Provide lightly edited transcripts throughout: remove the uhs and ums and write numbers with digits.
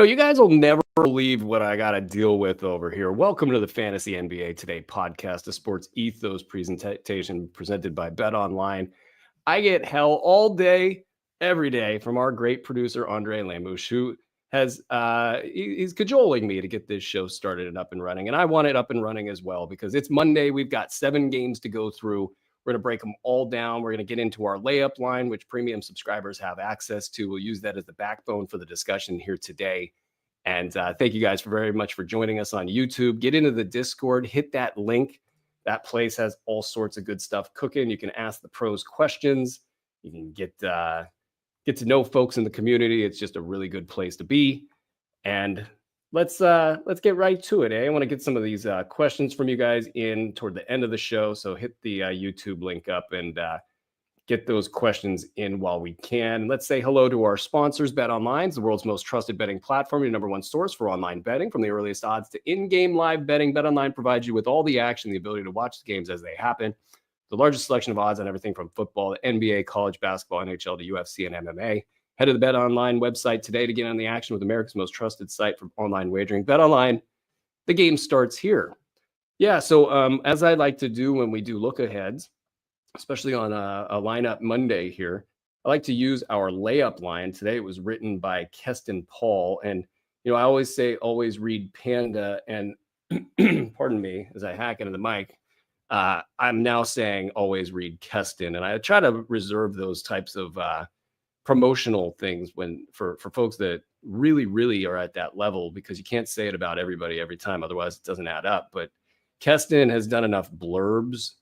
You guys will never believe what I got to deal with over here. Welcome to the Fantasy NBA Today podcast, a sports ethos presentation presented by Bet Online. I get hell all day, every day from our great producer, Andre Lamouche, who has he's cajoling me to get this show started and up and running. And I want it up and running as well because it's Monday. We've got 7 games to go through. We're going to break them all down. We're going to get into our layup line, which premium subscribers have access to. We'll use that as the backbone for the discussion here today. And thank you guys very much for joining us on YouTube. Get into the Discord, hit that link. That place has all sorts of good stuff cooking. You can ask the pros questions. You can get to know folks in the community. It's just a really good place to be. And let's get right to it. I want to get some of these questions from you guys in toward the end of the show. So hit the YouTube link up and get those questions in while we can. Let's say hello to our sponsors. Bet Online is the world's most trusted betting platform, your number one source for online betting. From the earliest odds to in-game live betting, Bet Online provides you with all the action, the ability to watch the games as they happen. The largest selection of odds on everything from football to NBA, college basketball, NHL to UFC and MMA. Head to the Bet Online website today to get on the action with America's most trusted site for online wagering. Bet Online, the game starts here. Yeah, so as I like to do when we do look-aheads, especially on a lineup Monday here, I like to use our layup line. Today it was written by Keston Paul. And, I always say, always read Panda. And pardon me, as I hack into the mic, I'm now saying always read Keston. And I try to reserve those types of promotional things for folks that really, really are at that level, because you can't say it about everybody every time. Otherwise, it doesn't add up. But Keston has done enough blurbs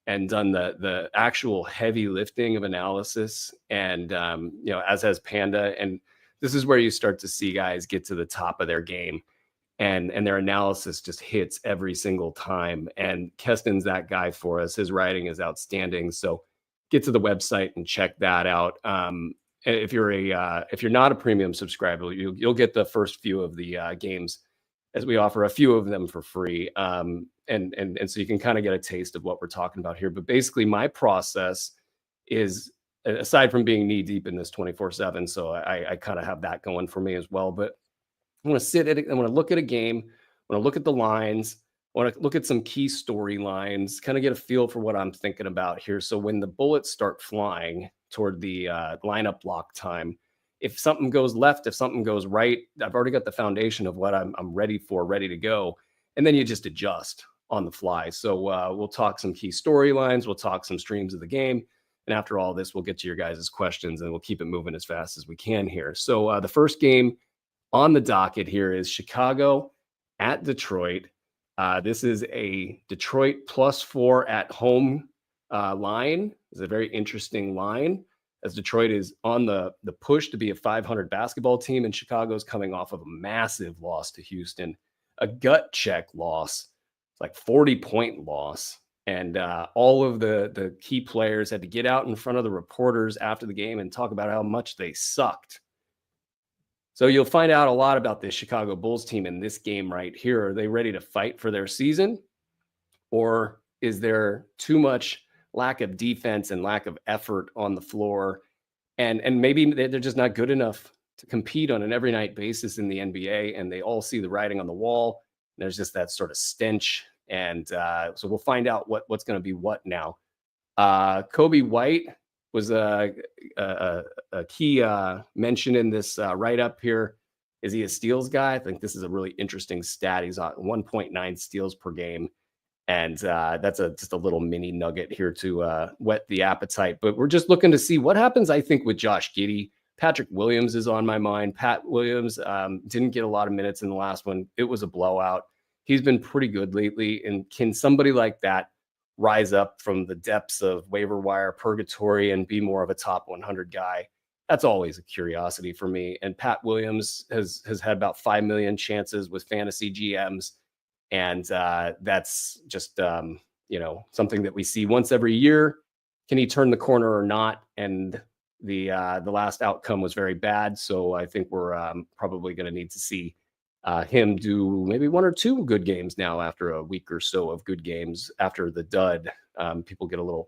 and done the actual heavy lifting of analysis, and as has Panda. And this is where you start to see guys get to the top of their game, and their analysis just hits every single time. And Keston's that guy for us. His writing is outstanding. So get to the website and check that out. If you're not a premium subscriber, you'll get the first few of the games, as we offer a few of them for free. And so you can kind of get a taste of what we're talking about here. But basically my process is, aside from being knee deep in this 24/7, so I kind of have that going for me as well. But I want to sit at it. I want to look at a game. I want to look at the lines. I want to look at some key storylines, kind of get a feel for what I'm thinking about here. So when the bullets start flying toward the lineup block time, if something goes left, if something goes right, I've already got the foundation of what I'm ready for, ready to go. And then you just adjust on the fly. So we'll talk some key storylines. We'll talk some streams of the game. And after all this, we'll get to your guys' questions, and we'll keep it moving as fast as we can here. So the first game on the docket here is Chicago at Detroit. This is a Detroit +4 at home line. It's a very interesting line, as Detroit is on the push to be a 500 basketball team, and Chicago's coming off of a massive loss to Houston, a gut check loss. It's like 40-point loss. And all of the key players had to get out in front of the reporters after the game and talk about how much they sucked. So you'll find out a lot about this Chicago Bulls team in this game right here. Are they ready to fight for their season? Or is there too much lack of defense and lack of effort on the floor? And maybe they're just not good enough to compete on an every night basis in the NBA, and they all see the writing on the wall. There's just that sort of stench. And so we'll find out what's going to be what now. Kobe White was a key mention in this write-up here. Is he a steals guy? I think this is a really interesting stat. He's on 1.9 steals per game. And that's just a little mini nugget here to whet the appetite. But we're just looking to see what happens, I think, with Josh Giddey. Patrick Williams is on my mind. Pat Williams didn't get a lot of minutes in the last one. It was a blowout. He's been pretty good lately. And can somebody like that rise up from the depths of waiver wire purgatory and be more of a top 100 guy? That's always a curiosity for me. And Pat Williams has had about 5 million chances with fantasy GMs. And that's just, something that we see once every year. Can he turn the corner or not? And the last outcome was very bad. So I think we're probably going to need to see him do maybe 1 or 2 good games now after a week or so of good games after the dud. People get a little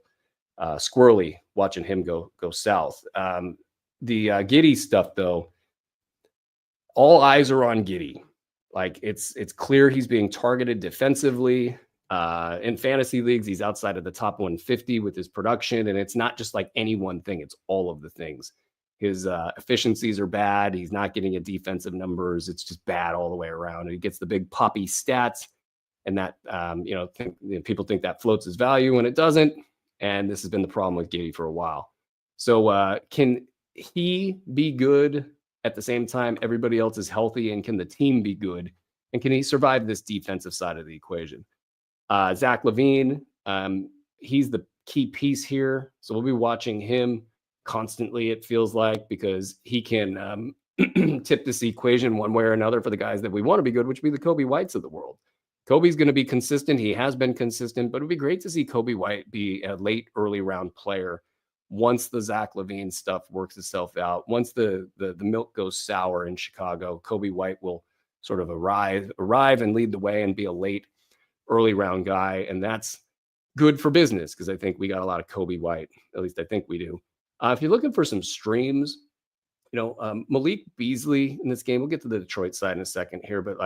squirrely watching him go south. The Giddey stuff, though, all eyes are on Giddy. Like it's clear he's being targeted defensively. In fantasy leagues, he's outside of the top 150 with his production, and it's not just like any one thing; it's all of the things. His efficiencies are bad. He's not getting a defensive numbers. It's just bad all the way around. He gets the big poppy stats, and that people think that floats his value, and it doesn't. And this has been the problem with Giddy for a while. So can he be good at the same time everybody else is healthy, and can the team be good, and can he survive this defensive side of the equation? Zach LaVine, he's the key piece here, so we'll be watching him constantly, it feels like, because he can tip this equation one way or another for the guys that we want to be good, which would be the Kobe Whites of the world. Kobe's going to be consistent. He has been consistent, but it'd be great to see Kobe White be a late, early round player once the Zach LaVine stuff works itself out. Once the milk goes sour in Chicago, Kobe White will sort of arrive and lead the way and be a late, early round guy. And that's good for business because I think we got a lot of Kobe White. At least I think we do. If you're looking for some streams, Malik Beasley in this game, we'll get to the Detroit side in a second here, but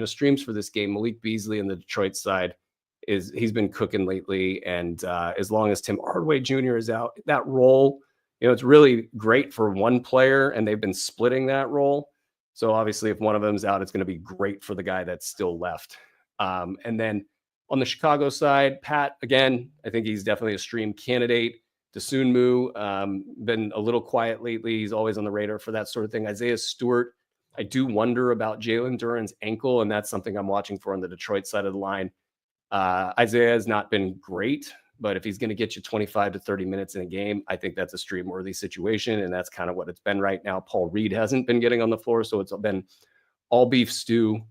streams for this game, Malik Beasley in the Detroit side he's been cooking lately. And as long as Tim Hardaway Jr. is out, that role, it's really great for one player, and they've been splitting that role. So obviously if one of them's out, it's going to be great for the guy that's still left. And then on the Chicago side, Pat, again, I think he's definitely a stream candidate. Dosunmu, been a little quiet lately. He's always on the radar for that sort of thing. Isaiah Stewart, I do wonder about Jalen Duren's ankle, and that's something I'm watching for on the Detroit side of the line. Isaiah has not been great, but if he's going to get you 25 to 30 minutes in a game, I think that's a stream-worthy situation, and that's kind of what it's been right now. Paul Reed hasn't been getting on the floor, so it's been all beef stew.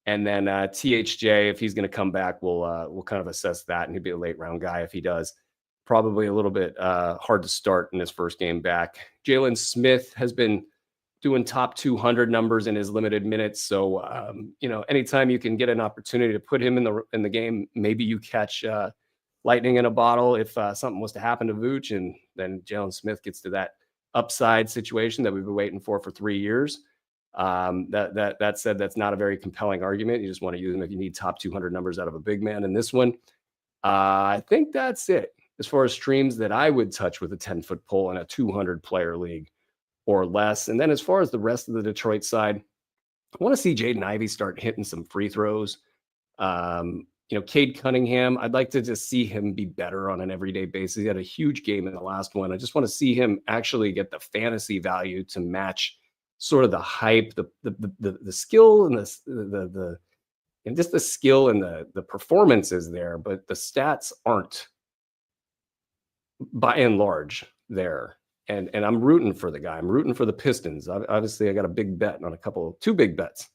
And then THJ, if he's going to come back, we'll kind of assess that, and he'd be a late-round guy if he does. Probably a little bit hard to start in his first game back. Jalen Smith has been doing top 200 numbers in his limited minutes. So, anytime you can get an opportunity to put him in the game, maybe you catch lightning in a bottle if something was to happen to Vooch, and then Jalen Smith gets to that upside situation that we've been waiting for 3 years. That said, that's not a very compelling argument. You just want to use him if you need top 200 numbers out of a big man in this one. I think that's it as far as streams that I would touch with a 10-foot pole in a 200-player league or less. And then as far as the rest of the Detroit side, I want to see Jaden Ivey start hitting some free throws. Cade Cunningham, I'd like to just see him be better on an everyday basis. He had a huge game in the last one. I just want to see him actually get the fantasy value to match sort of the hype, the skill and just the skill and the performance is there, but the stats aren't by and large there. And I'm rooting for the guy. I'm rooting for the Pistons. Obviously, I got a big bet on two big bets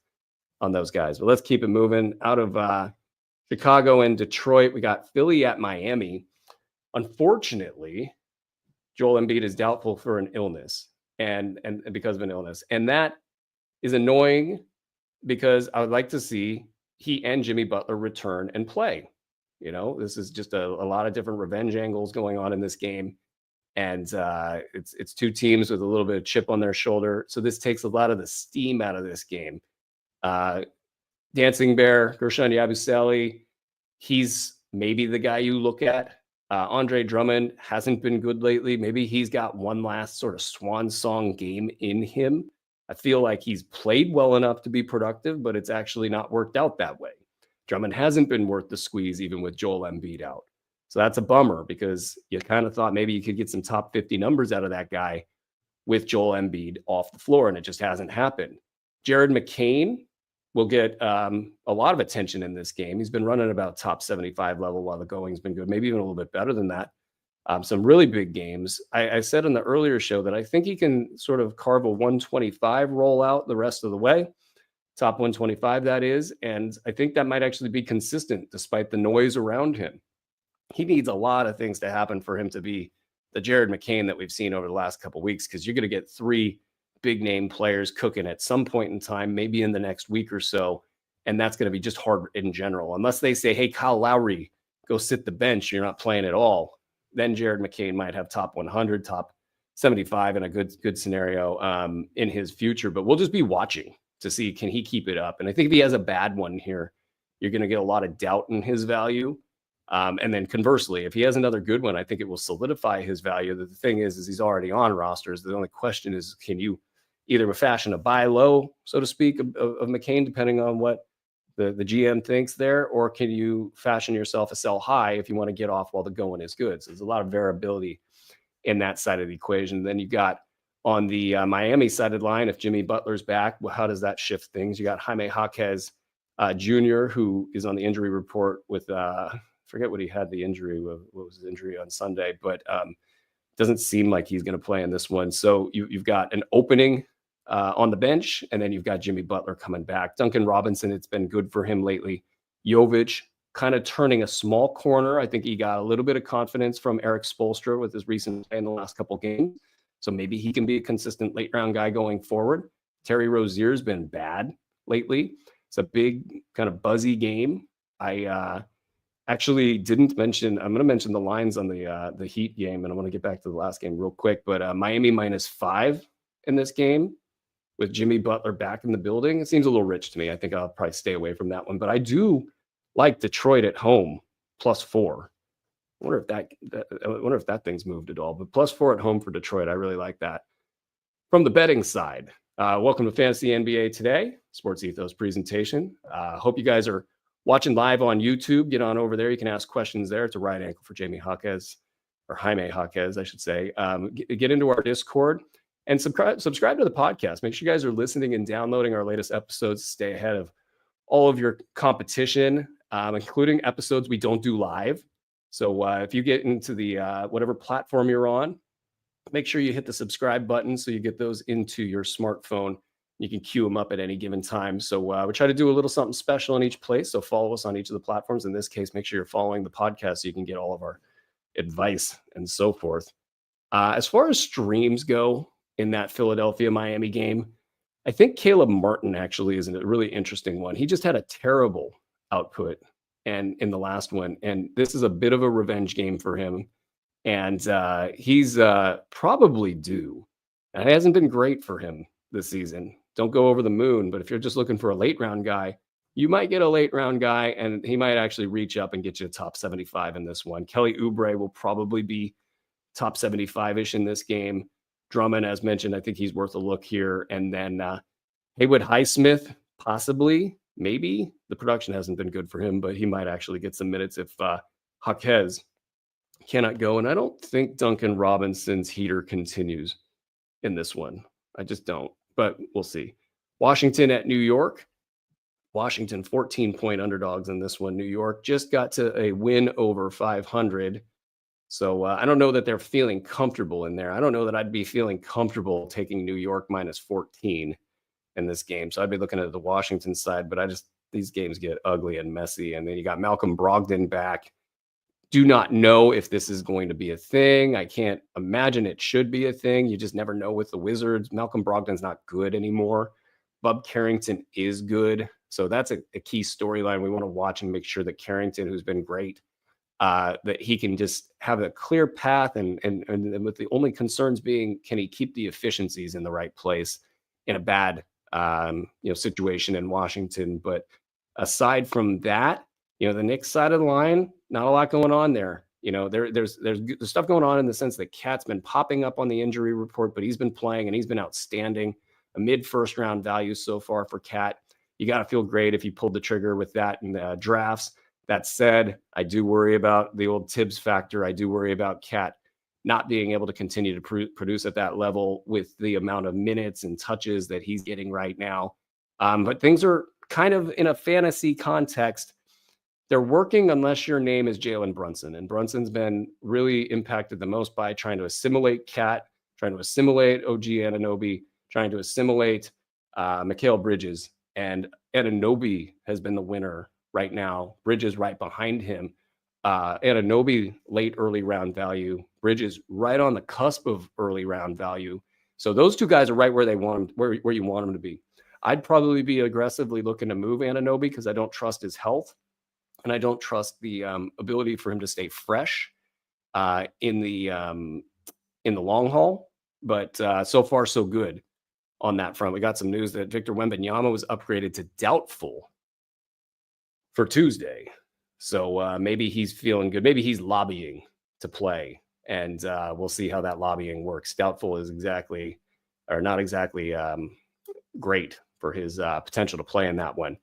on those guys. But let's keep it moving. Out of Chicago and Detroit, we got Philly at Miami. Unfortunately, Joel Embiid is doubtful for an illness and because of an illness. And that is annoying because I would like to see he and Jimmy Butler return and play. This is just a lot of different revenge angles going on in this game. And it's two teams with a little bit of chip on their shoulder. So this takes a lot of the steam out of this game. Dancing Bear, Gershon Yabusele, he's maybe the guy you look at. Andre Drummond hasn't been good lately. Maybe he's got one last sort of swan song game in him. I feel like he's played well enough to be productive, but it's actually not worked out that way. Drummond hasn't been worth the squeeze even with Joel Embiid out. So that's a bummer because you kind of thought maybe you could get some top 50 numbers out of that guy with Joel Embiid off the floor, and it just hasn't happened. Jared McCain will get a lot of attention in this game. He's been running about top 75 level while the going's been good, maybe even a little bit better than that. Some really big games. I said in the earlier show that I think he can sort of carve a 125 rollout the rest of the way. Top 125, that is. And I think that might actually be consistent despite the noise around him. He needs a lot of things to happen for him to be the Jared McCain that we've seen over the last couple of weeks, because you're going to get three big name players cooking at some point in time, maybe in the next week or so. And that's going to be just hard in general. Unless they say, hey, Kyle Lowry, go sit the bench, you're not playing at all. Then Jared McCain might have top 100, top 75 in a good scenario in his future. But we'll just be watching to see can he keep it up. And I think if he has a bad one here, you're going to get a lot of doubt in his value. And then conversely, if he has another good one, I think it will solidify his value. The thing is he's already on rosters. The only question is, can you either fashion a buy low, so to speak, of McCain, depending on what the GM thinks there, or can you fashion yourself a sell high if you want to get off while the going is good? So there's a lot of variability in that side of the equation. Then you got on the Miami sided line, if Jimmy Butler's back, well, how does that shift things? You got Jaime Jaquez Jr., who is on the injury report with, forget what he had the injury, what was his injury on Sunday, but doesn't seem like he's going to play in this one. So you've got an opening on the bench, and then you've got Jimmy Butler coming back. Duncan Robinson, it's been good for him lately. Jovic kind of turning a small corner. I think he got a little bit of confidence from Eric Spoelstra with his recent play in the last couple games. So maybe he can be a consistent late round guy going forward. Terry Rozier's been bad lately. It's a big kind of buzzy game. I actually didn't mention, I'm going to mention the lines on the Heat game, and I want to get back to the last game real quick, but Miami -5 in this game with Jimmy Butler back in the building. It seems a little rich to me. I think I'll probably stay away from that one, but I do like Detroit at home +4. I wonder if that thing's moved at all, but +4 at home for Detroit. I really like that. From the betting side, welcome to Fantasy NBA Today, Sports Ethos presentation. Hope you guys are watching live on YouTube. Get on over there. You can ask questions there. It's a right ankle for Jaime Jaquez, I should say. Get into our Discord and subscribe to the podcast. Make sure you guys are listening and downloading our latest episodes to stay ahead of all of your competition, including episodes we don't do live. So if you get into the whatever platform you're on, make sure you hit the subscribe button so you get those into your smartphone. You can queue them up at any given time. So we try to do a little something special in each place. So follow us on each of the platforms. In this case, make sure you're following the podcast so you can get all of our advice and so forth. As far as streams go in that Philadelphia-Miami game, I think Caleb Martin actually is a really interesting one. He just had a terrible output and in the last one, and this is a bit of a revenge game for him. And he's probably due. And it hasn't been great for him this season. Don't go over the moon, but if you're just looking for a late round guy, you might get a late round guy, and he might actually reach up and get you a top 75 in this one. Kelly Oubre will probably be top 75-ish in this game. Drummond, as mentioned, I think he's worth a look here. And then Haywood Highsmith, possibly, maybe. The production hasn't been good for him, but he might actually get some minutes if Jaquez cannot go. And I don't think Duncan Robinson's heater continues in this one. I just don't, but we'll see. Washington at New York. Washington 14-point underdogs in this one. New York just got to a win over 500. So I don't know that they're feeling comfortable in there. I don't know that I'd be feeling comfortable taking New York -14 in this game. So I'd be looking at the Washington side, but these games get ugly and messy. And then you got Malcolm Brogdon back. Do not know if this is going to be a thing. I can't imagine it should be a thing. You just never know with the Wizards. Malcolm Brogdon's not good anymore. Bub Carrington is good. So that's a key storyline we want to watch and make sure that Carrington, who's been great, that he can just have a clear path and with the only concerns being, can he keep the efficiencies in the right place in a bad situation in Washington. But aside from that, the Knicks side of the line, not a lot going on there. There's stuff going on in the sense that Cat's been popping up on the injury report, but he's been playing and he's been outstanding. A mid-first round value so far for Cat. You got to feel great if you pulled the trigger with that in the drafts. That said, I do worry about the old Tibbs factor. I do worry about Cat not being able to continue to produce at that level with the amount of minutes and touches that he's getting right now. But things are kind of in a fantasy context. They're working unless your name is Jalen Brunson. And Brunson's been really impacted the most by trying to assimilate Cat, trying to assimilate OG Anunoby, trying to assimilate Mikal Bridges. And Anunoby has been the winner right now. Bridges right behind him. Anunoby late early round value. Bridges right on the cusp of early round value. So those two guys are right where they want them, where you want them to be. I'd probably be aggressively looking to move Anunoby because I don't trust his health. And I don't trust the ability for him to stay fresh in the long haul. But so far, so good on that front. We got some news that Victor Wembanyama was upgraded to doubtful for Tuesday. So maybe he's feeling good. Maybe he's lobbying to play, and we'll see how that lobbying works. Doubtful is not exactly great for his potential to play in that one.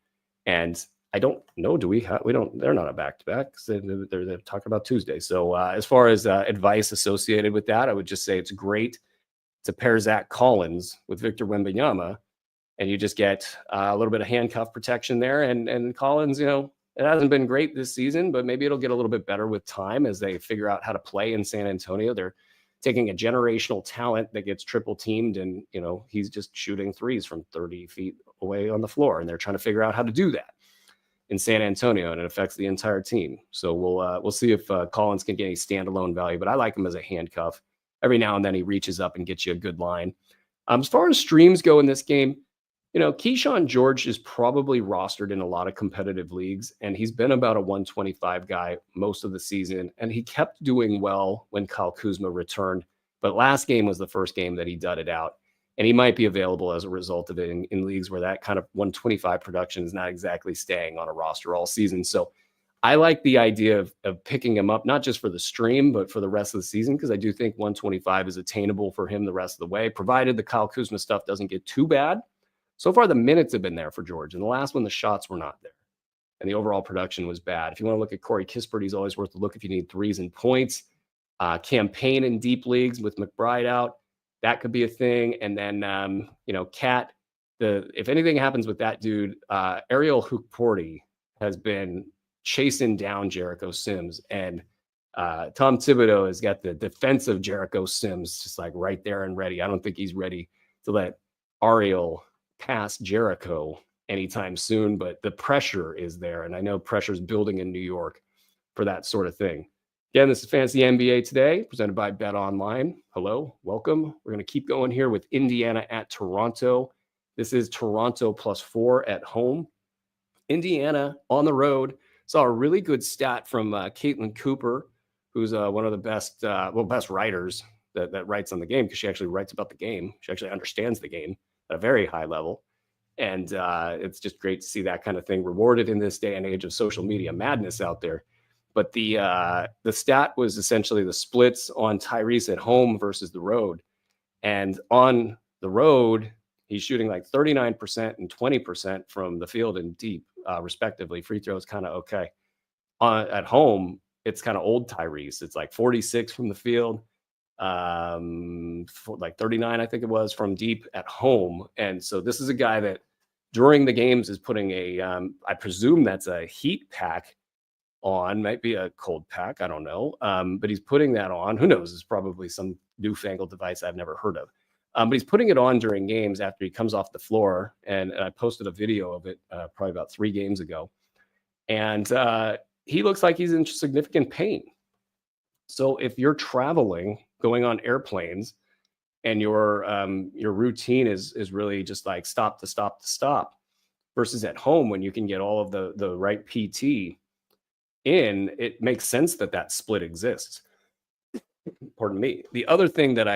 And I don't know. They're not a back-to-back. They're talking about Tuesday. So as far as advice associated with that, I would just say it's great to pair Zach Collins with Victor Wembanyama, and you just get a little bit of handcuff protection there. And Collins, it hasn't been great this season, but maybe it'll get a little bit better with time as they figure out how to play in San Antonio. They're taking a generational talent that gets triple teamed, and he's just shooting threes from 30 feet away on the floor, and they're trying to figure out how to do that in San Antonio, and it affects the entire team. So we'll see if Collins can get any standalone value, but I like him as a handcuff. Every now and then he reaches up and gets you a good line. As far as streams go in this game, Keyshawn George is probably rostered in a lot of competitive leagues, and he's been about a 125 guy most of the season, and he kept doing well when Kyle Kuzma returned, but last game was the first game that he dudded out, and he might be available as a result of it in leagues where that kind of 125 production is not exactly staying on a roster all season. So I like the idea of picking him up, not just for the stream, but for the rest of the season, because I do think 125 is attainable for him the rest of the way, provided the Kyle Kuzma stuff doesn't get too bad. So far, the minutes have been there for George. And the last one, the shots were not there. And the overall production was bad. If you want to look at Corey Kispert, he's always worth a look if you need threes and points. Campaign in deep leagues with McBride out, that could be a thing. And then, Cat, if anything happens with that dude, Ariel Hukporti has been chasing down Jericho Sims. And Tom Thibodeau has got the defensive Jericho Sims just like right there and ready. I don't think he's ready to let Ariel past Jericho anytime soon, but the pressure is there. And I know pressure is building in New York for that sort of thing. Again, this is Fantasy NBA Today, presented by Bet Online. Hello, welcome. We're going to keep going here with Indiana at Toronto. This is Toronto +4 at home. Indiana on the road. Saw a really good stat from Caitlin Cooper, who's one of the best writers that writes on the game, because she actually writes about the game. She actually understands the game at a very high level. And it's just great to see that kind of thing rewarded in this day and age of social media madness out there. But the stat was essentially the splits on Tyrese at home versus the road. And on the road, he's shooting like 39% and 20% from the field and deep, respectively. Free throws kind of okay. At home, it's kind of old Tyrese. It's like 46 from the field, like 39, I think it was, from deep at home. And so this is a guy that during the games is putting I presume that's a heat pack on, might be a cold pack, I don't know. But he's putting that on. Who knows? It's probably some newfangled device I've never heard of. But he's putting it on during games after he comes off the floor. And I posted a video of it probably about 3 games ago. And he looks like he's in significant pain. So if you're traveling, going on airplanes, and your routine is really just like stop to stop to stop, versus at home when you can get all of the right PT in, it makes sense that split exists. Pardon me. The other thing that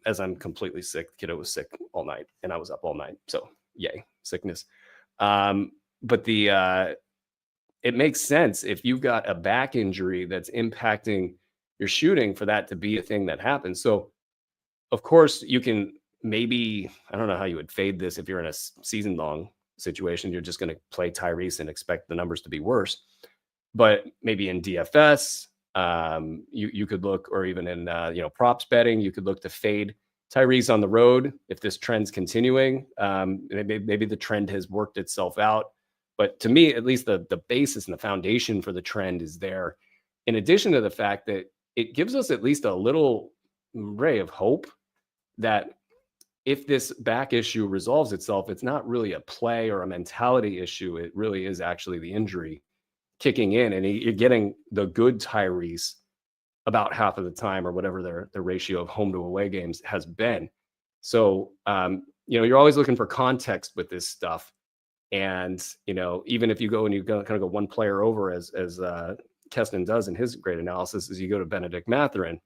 as I'm completely sick, kiddo was sick all night and I was up all night. So yay, sickness. But it makes sense if you've got a back injury that's impacting your shooting for that to be a thing that happens. So of course you can maybe, I don't know how you would fade this if you're in a season long situation, you're just going to play Tyrese and expect the numbers to be worse. But maybe in DFS, you could look, or even in props betting, you could look to fade Tyrese on the road if this trend's continuing. Maybe the trend has worked itself out, but to me, at least the basis and the foundation for the trend is there. In addition to the fact that it gives us at least a little ray of hope that if this back issue resolves itself, it's not really a play or a mentality issue. It really is actually the injury kicking in, and you're getting the good Tyrese about half of the time, or whatever their ratio of home to away games has been. So, you're always looking for context with this stuff. And, even if you go and you kind of go one player over, as Keston does in his great analysis, is you go to Benedict Mathurin,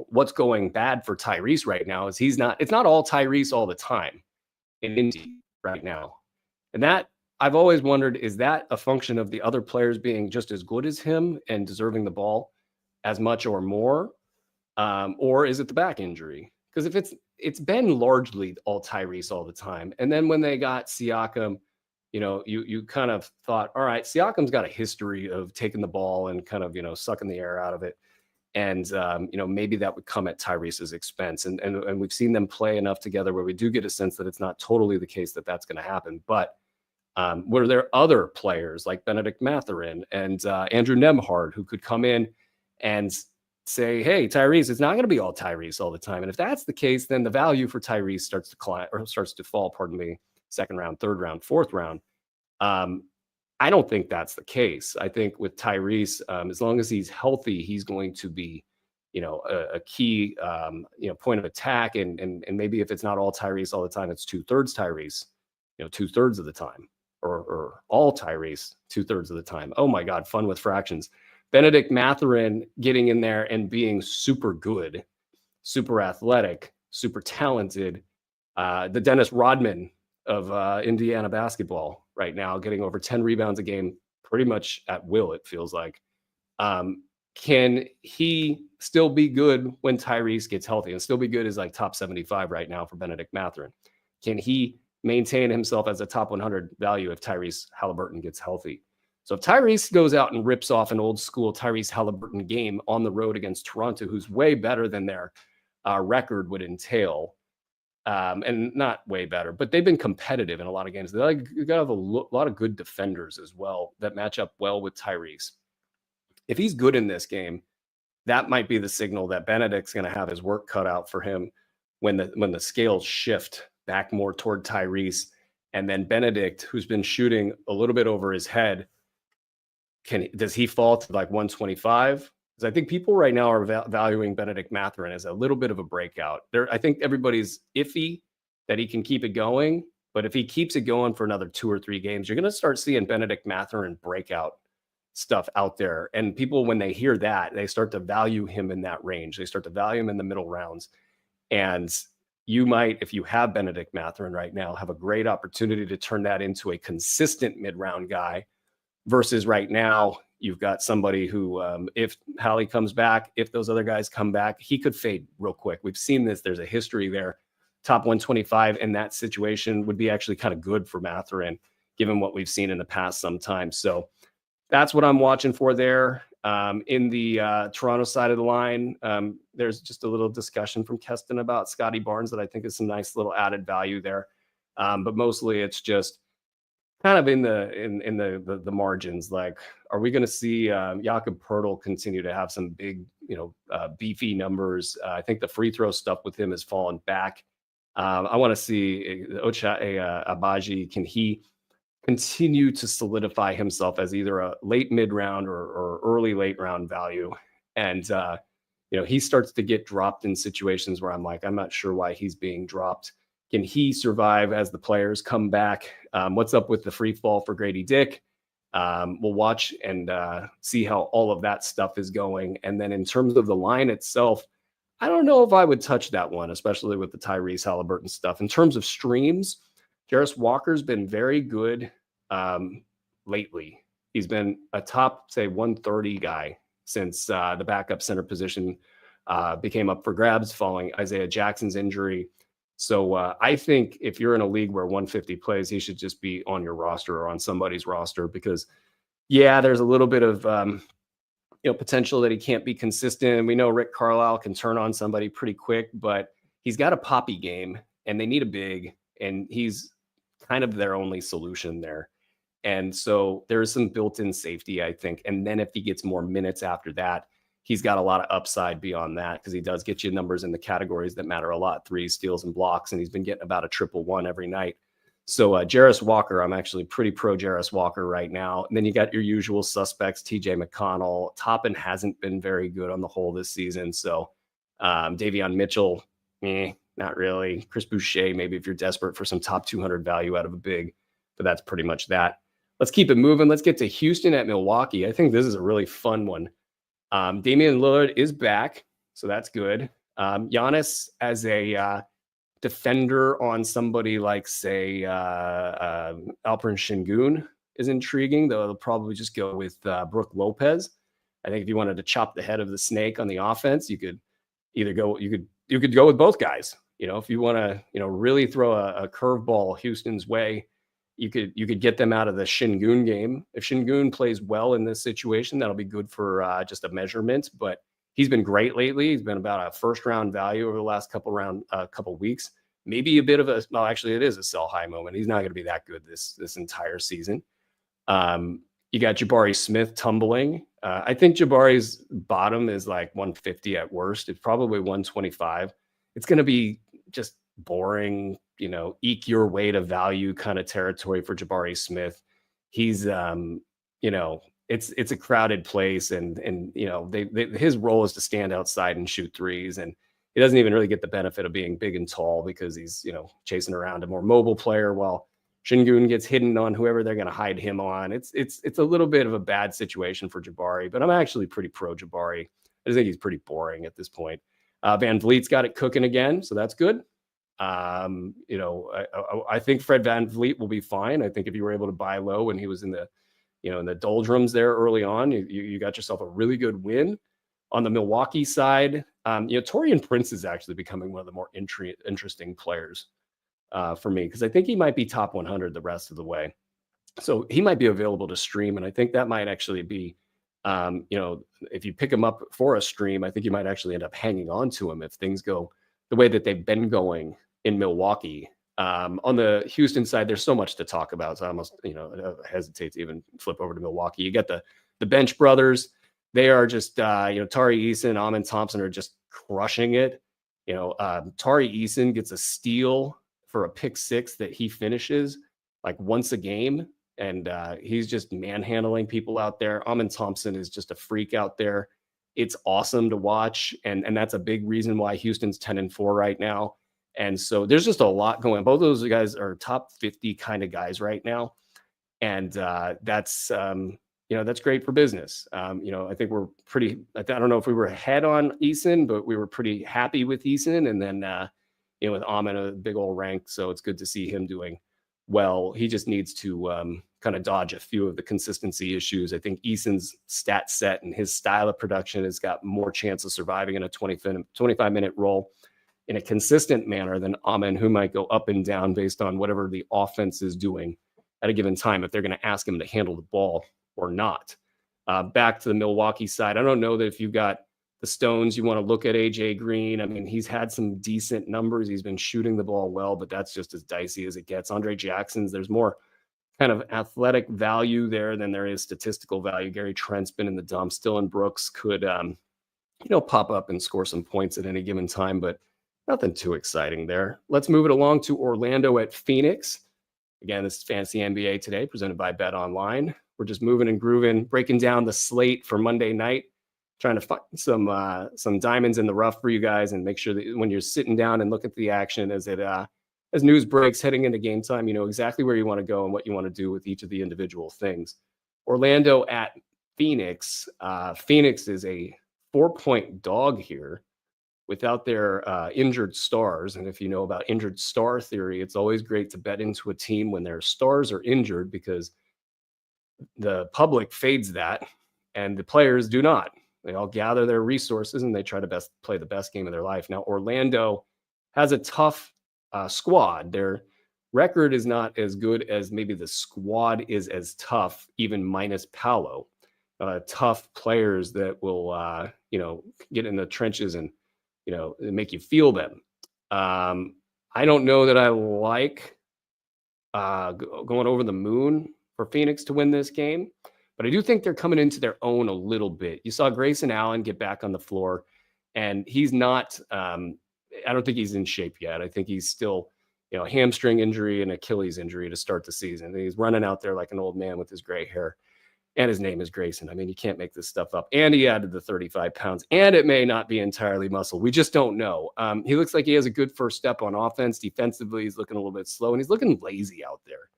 what's going bad for Tyrese right now is it's not all Tyrese all the time. in Indy right now. And that I've always wondered, is that a function of the other players being just as good as him and deserving the ball as much or more? Or is it the back injury? Because if it's been largely all Tyrese all the time. And then when they got Siakam, you kind of thought, all right, Siakam's got a history of taking the ball and kind of, sucking the air out of it. And, maybe that would come at Tyrese's expense. And we've seen them play enough together where we do get a sense that it's not totally the case that that's going to happen. But were there other players like Benedict Mathurin and Andrew Nembhard who could come in and say, hey, Tyrese, it's not going to be all Tyrese all the time. And if that's the case, then the value for Tyrese starts to fall, second round, third round, fourth round. I don't think that's the case. I think with Tyrese, as long as he's healthy, he's going to be, a key, point of attack. And maybe if it's not all Tyrese all the time, it's 2/3 Tyrese, 2/3 of the time, or all Tyrese 2/3 of the time. Oh my God, fun with fractions. Benedict Mathurin getting in there and being super good, super athletic, super talented. The Dennis Rodman of Indiana basketball right now, getting over 10 rebounds a game pretty much at will, it feels like. Can he still be good when Tyrese gets healthy? And still be good is like top 75 right now for Benedict Mathurin. Can he maintain himself as a top 100 value if Tyrese Halliburton gets healthy? So if Tyrese goes out and rips off an old school Tyrese Halliburton game on the road against Toronto, who's way better than their record would entail, and not way better, but they've been competitive in a lot of games. They got a lot of good defenders as well that match up well with Tyrese. If he's good in this game, that might be the signal that Benedict's going to have his work cut out for him when the scales shift back more toward Tyrese. And then Benedict, who's been shooting a little bit over his head, does he fall to like 125? Because I think people right now are valuing Benedict Mathurin as a little bit of a breakout. I think everybody's iffy that he can keep it going, but if he keeps it going for another 2 or 3 games, you're going to start seeing Benedict Mathurin breakout stuff out there. And people, when they hear that, they start to value him in that range. They start to value him in the middle rounds. And you might, if you have Benedict Mathurin right now, have a great opportunity to turn that into a consistent mid-round guy. Versus right now, you've got somebody who, if Hallie comes back, if those other guys come back, he could fade real quick. We've seen this. There's a history there. Top 125 in that situation would be actually kind of good for Mathurin, given what we've seen in the past sometimes. So that's what I'm watching for there. In the Toronto side of the line, there's just a little discussion from Keston about Scotty Barnes that I think is some nice little added value there. But mostly it's just kind of in the margins. Like, are we going to see Jakob Poeltl continue to have some big, beefy numbers? I think the free throw stuff with him has fallen back. I want to see Ochai Agbaji. Can he continue to solidify himself as either a late mid round or early late round value? And he starts to get dropped in situations where I'm like, I'm not sure why he's being dropped. Can he survive as the players come back? What's up with the free fall for Grady Dick? We'll watch and see how all of that stuff is going. And then in terms of the line itself, I don't know if I would touch that one, especially with the Tyrese Halliburton stuff. In terms of streams, Jarris Walker's been very good lately. He's been a top, say, 130 guy since the backup center position became up for grabs following Isaiah Jackson's injury. So I think if you're in a league where 150 plays, he should just be on your roster or on somebody's roster because, there's a little bit of potential that he can't be consistent. We know Rick Carlisle can turn on somebody pretty quick, but he's got a poppy game and they need a big, and he's kind of their only solution there. And so there is some built-in safety, I think. And then if he gets more minutes after that, he's got a lot of upside beyond that because he does get you numbers in the categories that matter a lot: threes, steals, and blocks. And he's been getting about a 111 every night. So Jarris Walker, I'm actually pretty pro Jarris Walker right now. And then you got your usual suspects: TJ McConnell. Toppin hasn't been very good on the whole this season. So Davion Mitchell, not really. Chris Boucher, maybe if you're desperate for some top 200 value out of a big, but that's pretty much that. Let's keep it moving. Let's get to Houston at Milwaukee. I think this is a really fun one. Damian Lillard is back, so that's good. Giannis as a defender on somebody like, say, Alperen Şengün is intriguing, though they'll probably just go with Brook Lopez. I think if you wanted to chop the head of the snake on the offense, you could either go you could go with both guys. If you want to, really throw a curveball Houston's way, you could get them out of the Şengün game. If Şengün plays well in this situation, that'll be good for just a measurement. But he's been great lately. He's been about a first round value over the last couple weeks. Maybe a bit of actually, it is a sell high moment. He's not going to be that good this entire season. You got Jabari Smith tumbling. I think Jabari's bottom is like 150 at worst. It's probably 125. It's going to be just boring, eke your way to value kind of territory for Jabari Smith. He's, it's a crowded place, and his role is to stand outside and shoot threes, and he doesn't even really get the benefit of being big and tall because he's chasing around a more mobile player while Şengün gets hidden on whoever they're going to hide him on. It's a little bit of a bad situation for Jabari, but I'm actually pretty pro Jabari. I just think he's pretty boring at this point. Van Vliet's got it cooking again, so that's good. I think Fred Van Vliet will be fine. I think if you were able to buy low when he was in the in the doldrums there early on, you got yourself a really good win. On the Milwaukee side, Taurean Prince is actually becoming one of the more interesting players for me, because I think he might be top 100 the rest of the way. So he might be available to stream, and I think that might actually be, if you pick him up for a stream, I think you might actually end up hanging on to him if things go the way that they've been going in Milwaukee. On the Houston side, there's so much to talk about, so I almost hesitate to even flip over to Milwaukee. You got the bench brothers. They are just Tari Eason, Amen Thompson are just crushing it. Tari Eason gets a steal for a pick six that he finishes like once a game, and he's just manhandling people out there. Amen Thompson is just a freak out there. It's awesome to watch, and that's a big reason why Houston's 10-4 right now. And so there's just a lot going on. Both of those guys are top 50 kind of guys right now, and that's great for business. I think we're pretty. I don't know if we were ahead on Eason, but we were pretty happy with Eason, and then with Amen a big old rank, so it's good to see him doing well. He just needs to kind of dodge a few of the consistency issues. I think Eason's stat set and his style of production has got more chance of surviving in a 25-minute role in a consistent manner than Amen, who might go up and down based on whatever the offense is doing at a given time, if they're going to ask him to handle the ball or not. Back to the Milwaukee side, I don't know that if you've got the stones, you want to look at AJ Green. I mean, he's had some decent numbers. He's been shooting the ball well, but that's just as dicey as it gets. Andre Jackson's, there's more kind of athletic value there than there is statistical value. Gary Trent's been in the dumps. Dylan Brooks could, pop up and score some points at any given time, but nothing too exciting there. Let's move it along to Orlando at Phoenix. Again, this is Fantasy NBA today, presented by Bet Online. We're just moving and grooving, breaking down the slate for Monday night, trying to find some diamonds in the rough for you guys, and make sure that when you're sitting down and look at the action as news breaks heading into game time, you know exactly where you want to go and what you want to do with each of the individual things. Orlando at Phoenix. Phoenix is a 4-point dog here without their injured stars. And if you know about injured star theory, it's always great to bet into a team when their stars are injured, because the public fades that and the players do not. They all gather their resources and they try to play the best game of their life. Now, Orlando has a tough squad. Their record is not as good as maybe the squad is as tough, even minus Paolo. Tough players that will, get in the trenches and make you feel them. I don't know that I like going over the moon for Phoenix to win this game, but I do think they're coming into their own a little bit. You saw Grayson Allen get back on the floor, and he's not, I don't think he's in shape yet. I think he's still, hamstring injury and Achilles injury to start the season. He's running out there like an old man with his gray hair. And his name is Grayson. I mean, you can't make this stuff up. And he added the 35 pounds. And it may not be entirely muscle. We just don't know. He looks like he has a good first step on offense. Defensively, he's looking a little bit slow. And he's looking lazy out there.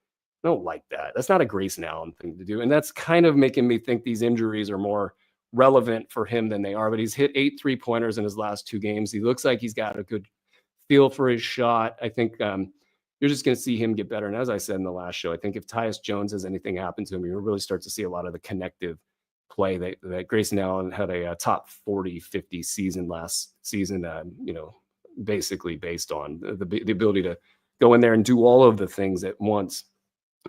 I don't like that. That's not a Grayson Allen thing to do. And that's kind of making me think these injuries are more relevant for him than they are. But he's hit 8 3-pointers in his last 2 games. He looks like he's got a good feel for his shot. I think you're just going to see him get better. And as I said in the last show, I think if Tyus Jones has anything happen to him, you'll really start to see a lot of the connective play that Grayson Allen had a top 40, 50 season last season, basically based on the ability to go in there and do all of the things at once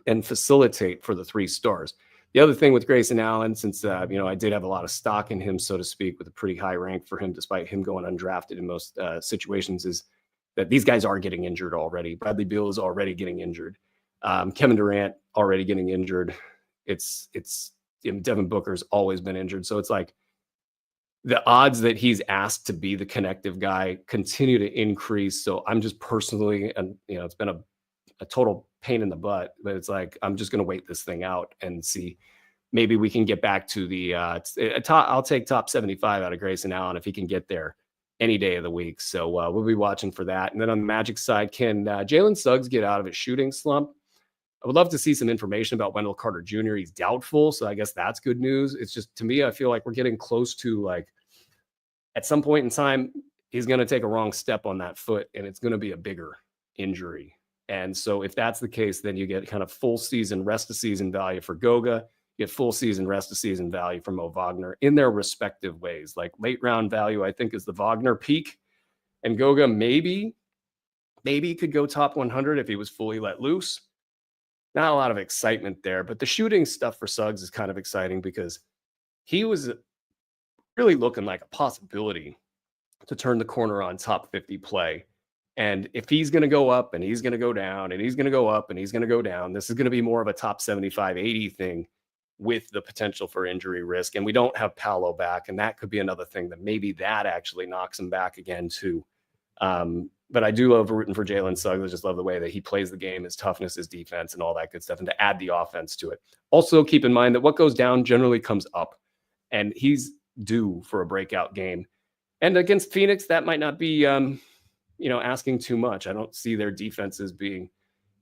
and facilitate for the 3 stars. The other thing with Grayson Allen, since I did have a lot of stock in him, so to speak, with a pretty high rank for him, despite him going undrafted in most situations, is that these guys are getting injured already. Bradley Beal is already getting injured. Kevin Durant already getting injured. It's Devin Booker's always been injured, so it's like the odds that he's asked to be the connective guy continue to increase. So I'm just personally, and it's been a total pain in the butt, but it's like, I'm just going to wait this thing out and see. Maybe we can get back to the I'll take top 75 out of Grayson Allen if he can get there any day of the week. So we'll be watching for that. And then on the Magic side, can Jalen Suggs get out of his shooting slump? I would love to see some information about Wendell Carter Jr. He's doubtful, so I guess that's good news. It's just, to me, I feel like we're getting close to, like, at some point in time, he's going to take a wrong step on that foot, and it's going to be a bigger injury. And so if that's the case, then you get kind of full season, rest of season value for Goga, you get full season, rest of season value for Mo Wagner in their respective ways. Like late round value, I think, is the Wagner peak, and Goga maybe could go top 100 if he was fully let loose. Not a lot of excitement there, but the shooting stuff for Suggs is kind of exciting because he was really looking like a possibility to turn the corner on top 50 play. And if he's going to go up and he's going to go down and he's going to go up and he's going to go down, this is going to be more of a top 75, 80 thing with the potential for injury risk. And we don't have Paolo back. And that could be another thing that maybe that actually knocks him back again too. But I do love rooting for Jalen Suggs. I just love the way that he plays the game, his toughness, his defense, and all that good stuff, and to add the offense to it. Also, keep in mind that what goes down generally comes up, and he's due for a breakout game. And against Phoenix, that might not be, asking too much. I don't see their defenses being,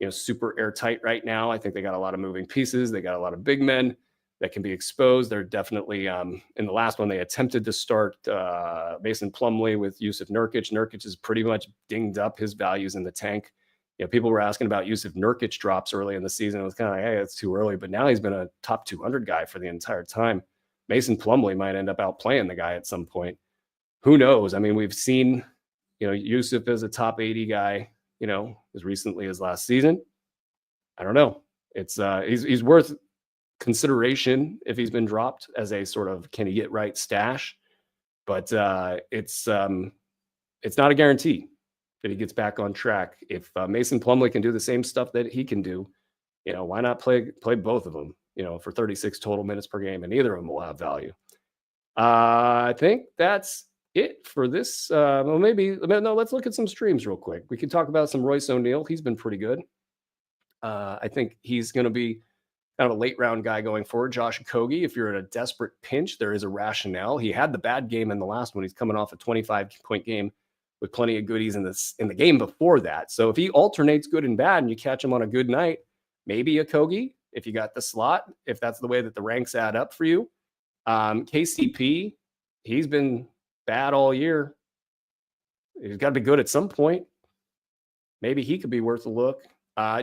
super airtight right now. I think they got a lot of moving pieces. They got a lot of big men that can be exposed. They're definitely, in the last one, they attempted to start Mason Plumlee with Yusuf Nurkic. Nurkic is pretty much dinged up. His value's in the tank. People were asking about Yusuf Nurkic drops early in the season. It was kind of like, hey, it's too early. But now he's been a top 200 guy for the entire time. Mason Plumlee might end up outplaying the guy at some point. Who knows? I mean, we've seen, Yusuf as a top 80 guy, as recently as last season. I don't know. It's he's worth consideration if he's been dropped as a sort of can he get right stash, but it's not a guarantee that he gets back on track. If Mason Plumlee can do the same stuff that he can do, why not play both of them, for 36 total minutes per game, and neither of them will have value. I think that's it for this. Let's look at some streams real quick. We could talk about some Royce O'Neal. He's been pretty good. I think he's going to be kind of a late round guy going forward. Josh Okogie, if you're in a desperate pinch, there is a rationale. He had the bad game in the last one. He's coming off a 25-point game with plenty of goodies in the game before that. So if he alternates good and bad and you catch him on a good night, maybe Okogie, if you got the slot, if that's the way that the ranks add up for you. KCP, he's been bad all year. He's got to be good at some point. Maybe he could be worth a look.